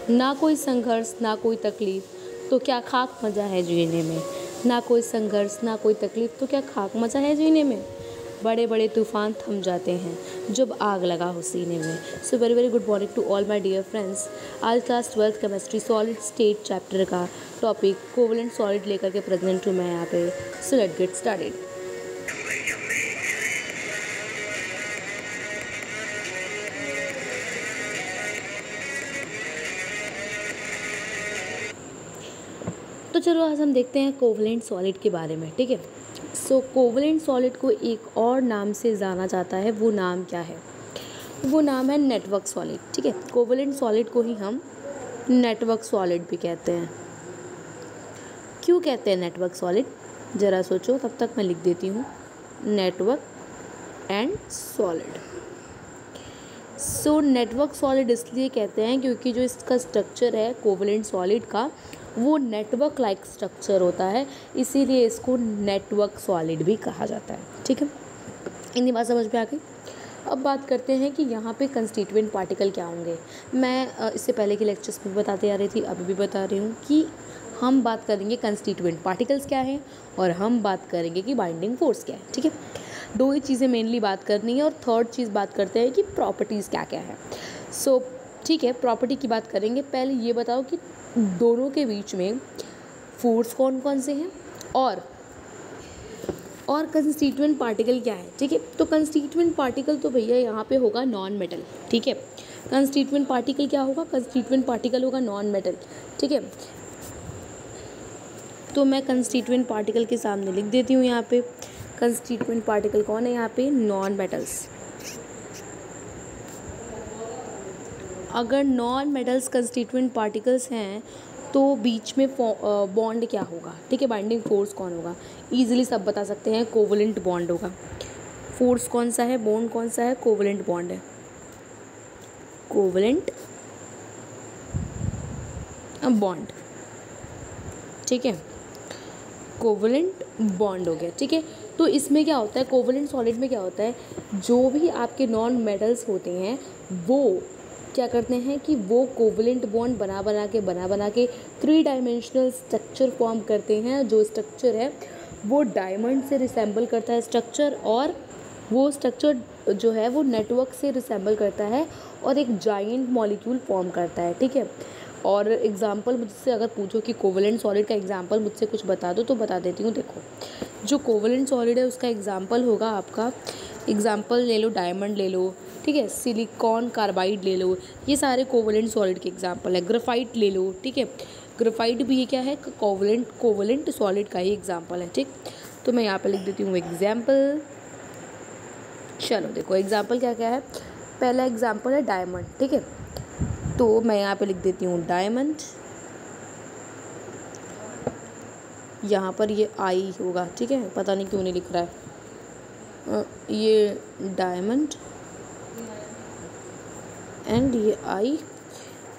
ना कोई संघर्ष ना कोई तकलीफ तो क्या खाक मज़ा है जीने में। ना कोई संघर्ष ना कोई तकलीफ तो क्या खाक मज़ा है जीने में। बड़े बड़े तूफान थम जाते हैं जब आग लगा हो सीने में। So very very good morning to all my dear friends. आज class 12th chemistry solid state chapter का टॉपिक कोवलेंट सॉलिड लेकर के प्रेजेंट हूँ मैं यहाँ पे। So let's get started. तो चलो आज हम देखते हैं कोवलेंट सॉलिड के बारे में, ठीक है। सो कोवलेंट सॉलिड को एक और नाम से जाना जाता है, वो नाम क्या है? वो नाम है नेटवर्क सॉलिड, ठीक है। कोवलेंट सॉलिड को ही हम नेटवर्क सॉलिड भी कहते हैं। क्यों कहते हैं नेटवर्क सॉलिड? ज़रा सोचो, तब तक मैं लिख देती हूँ network and solid. So network solid इसलिए कहते हैं क्योंकि जो इसका स्ट्रक्चर है कोवलेंट सॉलिड का, वो नेटवर्क लाइक स्ट्रक्चर होता है, इसीलिए इसको नेटवर्क सॉलिड भी कहा जाता है, ठीक है। इतनी बात समझ में आ गई। अब बात करते हैं कि यहाँ पे कंस्टिट्यूएंट पार्टिकल क्या होंगे। मैं इससे पहले के लेक्चर्स में बताते आ रही थी, अभी भी बता रही हूँ कि हम बात करेंगे कंस्टिट्यूएंट पार्टिकल्स क्या हैं और हम बात करेंगे कि बाइंडिंग फोर्स क्या है, ठीक है। दो ही चीज़ें मेनली बात करनी है और थर्ड चीज़ बात करते हैं कि प्रॉपर्टीज़ क्या क्या है। सो ठीक है, प्रॉपर्टी की बात करेंगे। पहले ये बताओ कि दोनों के बीच में फोर्स कौन कौन से हैं और कंस्टिट्यूएंट पार्टिकल क्या है, ठीक है। तो कंस्टिट्यूएंट पार्टिकल तो भैया यहाँ पे होगा नॉन मेटल, ठीक है। कंस्टिट्यूएंट पार्टिकल क्या होगा? कंस्टिट्यूएंट पार्टिकल होगा नॉन मेटल, ठीक है। तो मैं कंस्टिट्यूएंट पार्टिकल के सामने लिख देती हूँ यहाँ पे। कंस्टिट्यूएंट पार्टिकल कौन है यहाँ पे? Non metals. अगर नॉन मेटल्स कंस्टिट्यूएंट पार्टिकल्स हैं तो बीच में बॉन्ड क्या होगा, ठीक है। बाइंडिंग फोर्स कौन होगा? इजीली सब बता सकते हैं, कोवलेंट बॉन्ड होगा। फोर्स कौन सा है, बॉन्ड कौन सा है? कोवलेंट बॉन्ड है, कोवलेंट बॉन्ड, ठीक है। कोवलेंट बॉन्ड हो गया, ठीक है। तो इसमें क्या होता है, कोवलेंट सॉलिड में क्या होता है, जो भी आपके नॉन मेटल्स होते हैं वो क्या करते हैं कि वो कोवलेंट बॉन्ड बना के 3 डायमेंशनल स्ट्रक्चर फॉर्म करते हैं। जो स्ट्रक्चर है वो डायमंड से रिसेंबल करता है स्ट्रक्चर, और वो स्ट्रक्चर जो है वो नेटवर्क से रिसेंबल करता है और एक जाइंट मॉलिक्यूल फॉर्म करता है, ठीक है। और एग्जांपल मुझसे अगर पूछो कि कोवलेंट सॉलिड का एग्जांपल मुझसे कुछ बता दो तो बता देती हूँ। देखो, जो कोवलेंट सॉलिड है उसका एग्जांपल होगा आपका, एग्जांपल ले लो, डायमंड ले लो, ठीक है, सिलिकॉन कार्बाइड ले लो, ये सारे कोवलेंट सॉलिड के एग्जांपल है। ग्रेफाइट ले लो, ठीक है, ग्रेफाइट भी ये क्या है, कोवलेंट सॉलिड का ही एग्जांपल है, ठीक। तो मैं यहाँ पे लिख देती हूँ एग्जांपल। चलो देखो एग्जांपल क्या क्या है। पहला एग्जांपल है डायमंड, ठीक है। तो मैं यहाँ पे लिख देती हूँ डायमंड, यहाँ पर ये आई होगा, ठीक है, पता नहीं क्यों नहीं लिख रहा है, ये डायमंड एंड ये आई।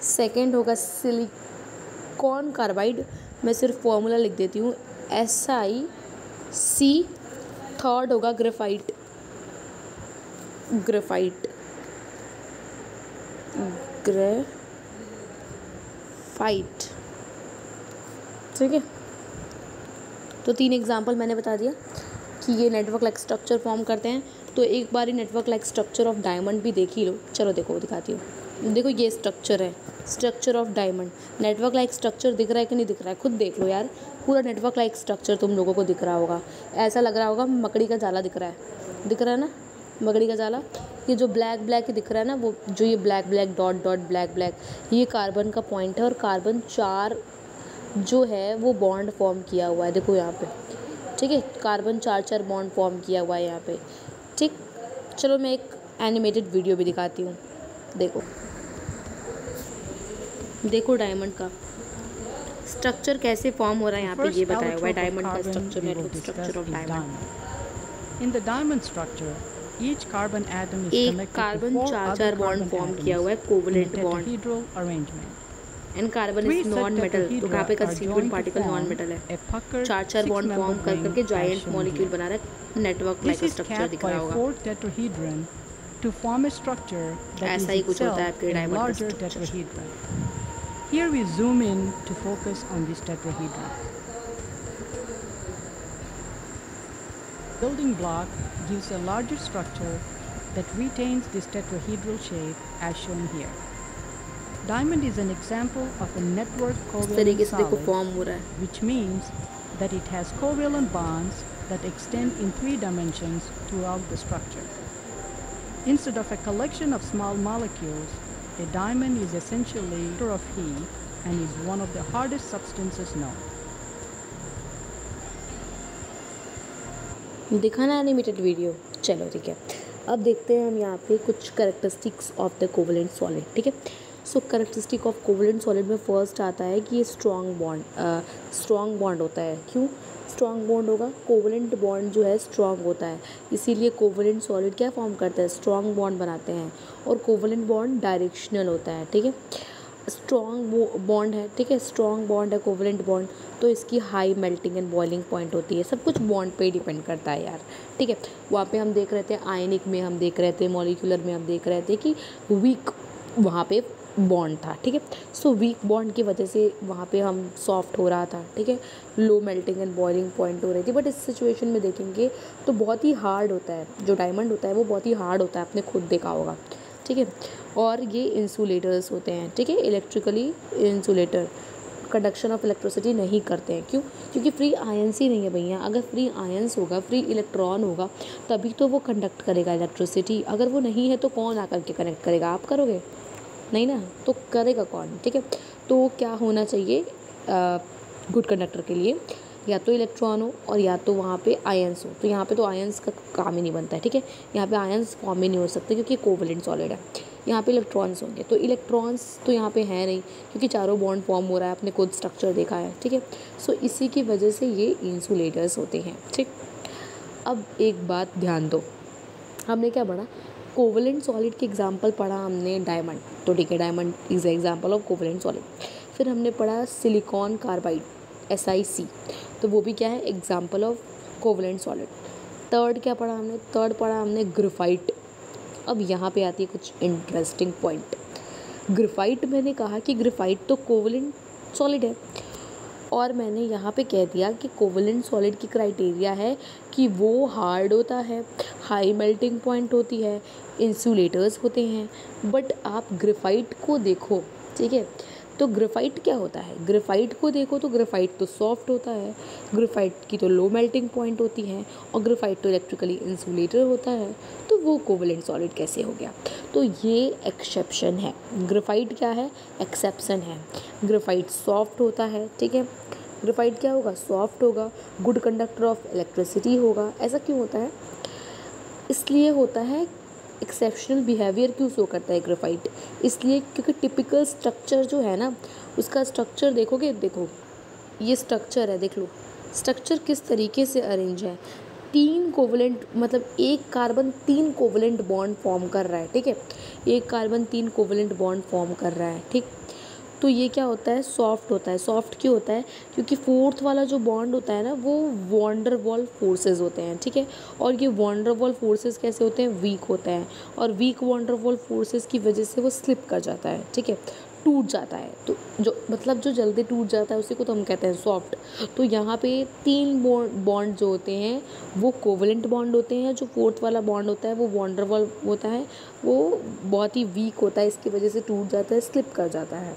सेकंड होगा सिलिकॉन कार्बाइड, मैं सिर्फ फॉर्मूला लिख देती हूँ SiC। थर्ड होगा ग्रेफाइट, ठीक है। तो 3 एग्जांपल मैंने बता दिया कि ये नेटवर्क लाइक स्ट्रक्चर फॉर्म करते हैं। तो एक बार ही network like structure of diamond भी देख ही लो। चलो देखो दिखाती हूँ। देखो ये स्ट्रक्चर है, structure of diamond. Network like structure दिख रहा है कि नहीं दिख रहा है, खुद देख लो यार। पूरा नेटवर्क लाइक स्ट्रक्चर तुम लोगों को दिख रहा होगा, ऐसा लग रहा होगा मकड़ी का जाला दिख रहा है ना, मकड़ी का जाला। ये जो ब्लैक ब्लैक दिख रहा है ना, वो जो ये black black dot dot black black, ये कार्बन का पॉइंट है और कार्बन 4 जो है वो बॉन्ड फॉर्म किया हुआ है, देखो यहाँ पे, ठीक है। कार्बन 4 बॉन्ड फॉर्म किया हुआ है यहाँ पे, ठीक। चलो मैं एक एनिमेटेड वीडियो भी दिखाती हूँ। देखो डायमंड का स्ट्रक्चर कैसे फॉर्म हो रहा है यहाँ पे, ये बताया हुआ है डायमंड का structure, network structure of diamond. In the diamond structure, each carbon atom is एक connected carbon to 4 4 other bond carbon form atoms किया हुआ है, covalent in a bond. tetrahedral arrangement. And carbon 3 is such non metal, तो यहाँ पे tetrahedra are constituent joined to particle non form metal है। a puckered 4 bond form six-membered कर ring करके as giant shown molecule here. बना रहा है, network like This is structure capped दिख by रहा a होगा। 4th tetrahedron to form a structure that ऐसा is ही कुछ होता है itself आपके a डायमंड का larger structure. tetrahedron. Here we zoom in to focus on this tetrahedron. Building block gives a larger structure that retains this tetrahedral shape as shown here. Diamond is an example of a network इस covalent तरीके से देखो solid, form हो रहा है. which means that it has covalent bonds that extend in 3 dimensions throughout the structure. Instead of a collection of small molecules, a diamond is essentially a vector of heat and is one of the hardest substances known. दिखा ना animated video. चलो ठीक है, अब देखते हैं हम यहाँ पे कुछ characteristics of the covalent solid. ठीक है, सो करेक्टरिस्टिक ऑफ कोवलेंट सॉलिड में फर्स्ट आता है कि ये स्ट्रॉन्ग बॉन्ड होता है. क्यों स्ट्रॉन्ग बॉन्ड होगा? कोवलेंट बॉन्ड जो है स्ट्रॉन्ग होता है, इसीलिए कोवलेंट सॉलिड क्या फॉर्म करता है? स्ट्रॉन्ग बॉन्ड बनाते हैं. और कोवलेंट बॉन्ड डायरेक्शनल होता है. ठीक है, स्ट्रॉन्ग बॉन्ड है. ठीक है, स्ट्रॉन्ग बॉन्ड है कोवलेंट बॉन्ड, तो इसकी high melting and boiling point होती है. सब कुछ बॉन्ड पे ही डिपेंड करता है यार. ठीक है, वहाँ पे हम देख रहे थे आयनिक में, हम देख रहे थे मॉलिक्यूलर में, हम देख रहे थे कि वीक वहाँ पे बॉन्ड था. ठीक है, सो वीक बॉन्ड की वजह से वहाँ पे हम सॉफ्ट हो रहा था. ठीक है, low melting and boiling point हो रही थी. बट इस सिचुएशन में देखेंगे तो बहुत ही हार्ड होता है. जो डायमंड होता है वो बहुत ही हार्ड होता है, आपने खुद देखा होगा. ठीक है, और ये इंसुलेटर्स होते हैं. ठीक है, electrically insulator conduction of electricity नहीं करते हैं. क्यों? क्योंकि फ्री आयंस ही नहीं है भैया. अगर फ्री आयंस होगा, फ्री इलेक्ट्रॉन होगा, तभी तो वो कंडक्ट करेगा इलेक्ट्रिसिटी. अगर वो नहीं है तो कौन आकर के कनेक्ट करेगा? आप करोगे? नहीं ना, तो करेगा कौन? ठीक है, तो क्या होना चाहिए गुड कंडक्टर के लिए? या तो इलेक्ट्रॉन हो और या तो वहाँ पे आयंस हो. तो यहाँ पे तो आयंस का काम ही नहीं बनता है. ठीक है, यहाँ पे आयंस फॉर्म ही नहीं हो सकते क्योंकि कोवलेंट सॉलिड है. यहाँ पे इलेक्ट्रॉन्स होंगे, तो इलेक्ट्रॉन्स तो यहाँ पे है नहीं क्योंकि चारों बॉन्ड फॉर्म हो रहा है. आपने खुद स्ट्रक्चर देखा है. ठीक है, सो इसी की वजह से ये इंसुलेटर्स होते हैं. ठीक, अब एक बात ध्यान दो, हमने क्या पढ़ा? कोवलेंट सॉलिड के एग्जांपल पढ़ा हमने डायमंड. तो ठीक है, diamond is example of covalent solid. फिर हमने पढ़ा सिलिकॉन कार्बाइड SiC, तो वो भी क्या है? Example of covalent solid. Third क्या पढ़ा हमने? थर्ड पढ़ा हमने ग्रेफाइट. अब यहाँ पे आती है कुछ इंटरेस्टिंग पॉइंट. ग्रेफाइट, मैंने कहा कि ग्रेफाइट तो कोवलेंट सॉलिड है, और मैंने यहाँ पे कह दिया कि कोवलेंट सॉलिड की क्राइटेरिया है कि वो हार्ड होता है, हाई मेल्टिंग पॉइंट होती है, इंसुलेटर्स होते हैं. बट आप ग्रेफाइट को देखो. ठीक है, तो ग्रेफाइट क्या होता है? ग्रेफाइट को देखो तो ग्रेफाइट तो सॉफ्ट होता है, ग्रेफाइट की तो लो मेल्टिंग पॉइंट होती है, और ग्रेफाइट तो इलेक्ट्रिकली इंसुलेटर होता है. तो वो कोवलेंट सॉलिड कैसे हो गया? तो ये एक्सेप्शन है. ग्रेफाइट क्या है? एक्सेप्शन है. ग्रेफाइट सॉफ्ट होता है. ठीक है, ग्रेफाइट क्या होगा? सॉफ्ट होगा, गुड कंडक्टर ऑफ इलेक्ट्रिसिटी होगा. ऐसा क्यों होता है? इसलिए होता है, एक्सेप्शनल बिहेवियर क्यों शो करता है ग्रेफाइट? इसलिए क्योंकि टिपिकल स्ट्रक्चर जो है ना, उसका स्ट्रक्चर देखोगे, देखो ये स्ट्रक्चर है, देख लो स्ट्रक्चर किस तरीके से अरेंज है. 3 कोवलेंट, मतलब एक कार्बन 3 कोवलेंट बॉन्ड फॉर्म कर रहा है. ठीक है, एक कार्बन 3 कोवलेंट बॉन्ड फॉर्म कर रहा है. ठीक, तो ये क्या होता है? सॉफ्ट होता है. सॉफ्ट क्यों होता है? क्योंकि फोर्थ वाला जो बॉन्ड होता है ना, वो वॉन्डर वॉल फोर्सेस होते हैं. ठीक है, और ये वॉन्डर वॉल फोर्सेस कैसे होते हैं? वीक होते हैं, और वीक वॉन्डर वॉल फोर्सेस की वजह से वो स्लिप कर जाता है. ठीक है, टूट जाता है. तो जो मतलब जो जल्दी टूट जाता है उसी को तो हम कहते हैं सॉफ्ट. तो यहाँ पे 3 बॉन्ड जो होते हैं वो कोवलेंट बॉन्ड होते हैं. जो फोर्थ वाला बॉन्ड होता है वो वॉन्डर वॉल होता है, वो बहुत ही वीक होता है, इसकी वजह से टूट जाता है, स्लिप कर जाता है.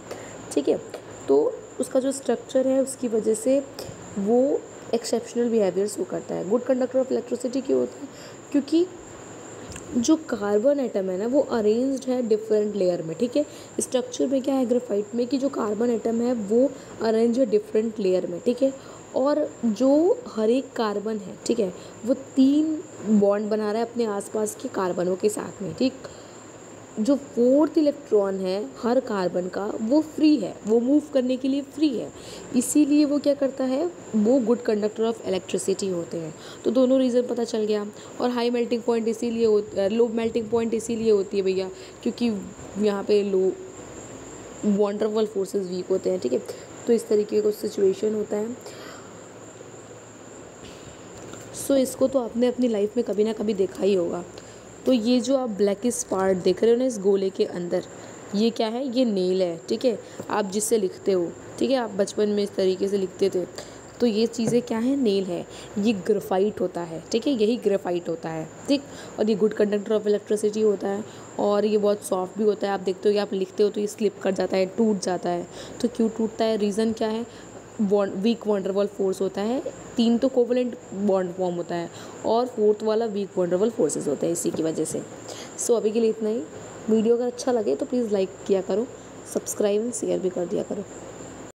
ठीक है, तो उसका जो स्ट्रक्चर है उसकी वजह से वो एक्सेप्शनल बिहेवियर शो करता है. गुड कंडक्टर ऑफ इलेक्ट्रिसिटी क्यों होता है? क्योंकि जो कार्बन एटम है ना, वो अरेंज्ड है डिफरेंट लेयर में. ठीक है, स्ट्रक्चर में क्या है ग्रेफाइट में कि जो कार्बन एटम है वो अरेंज है डिफरेंट लेयर में. ठीक है, और जो हर एक कार्बन है, ठीक है, वो 3 बॉन्ड बना रहा है अपने आसपास के कार्बनों के साथ में. ठीक, जो फोर्थ इलेक्ट्रॉन है हर कार्बन का वो फ्री है, वो मूव करने के लिए फ्री है, इसीलिए वो क्या करता है? वो गुड कंडक्टर ऑफ इलेक्ट्रिसिटी होते हैं. तो दोनों रीज़न पता चल गया. और हाई मेल्टिंग पॉइंट इसीलिए लो मेल्टिंग पॉइंट इसीलिए होती है भैया क्योंकि यहाँ पे लो वॉन्डरवॉल फोर्सेस वीक होते हैं. ठीक है, तो इस तरीके का सिचुएशन होता है. सो इसको तो आपने अपनी लाइफ में कभी ना कभी देखा ही होगा. तो ये जो आप ब्लैकिश पार्ट देख रहे हो ना इस गोले के अंदर, ये क्या है, ये नेल है, ठीक है, आप जिससे लिखते हो, ठीक है, आप बचपन में इस तरीके से लिखते थे, तो ये चीज़ें क्या है, नेल है। ये ग्रेफाइट होता है, ठीक है, यही ग्रेफाइट होता है, ठीक। और ये गुड कंडक्टर ऑफ इलेक्ट्रिसिटी होता है, और ये बहुत सॉफ्ट भी होता है। आप देखते हो कि आप लिखते हो तो ये स्लिप कर जाता है, टूट जाता है। तो क्यों टूटता है, रीज़न क्या है, वीक वंडरवॉल फोर्स होता है। 3 तो कोवलेंट बॉन्ड फॉर्म होता है और 4th वाला वीक वंडरवॉल फोर्सेस होता है, इसी की वजह से। सो अभी के लिए इतना ही। वीडियो अगर अच्छा लगे तो प्लीज़ लाइक किया करो, सब्सक्राइब एंड शेयर भी कर दिया करो।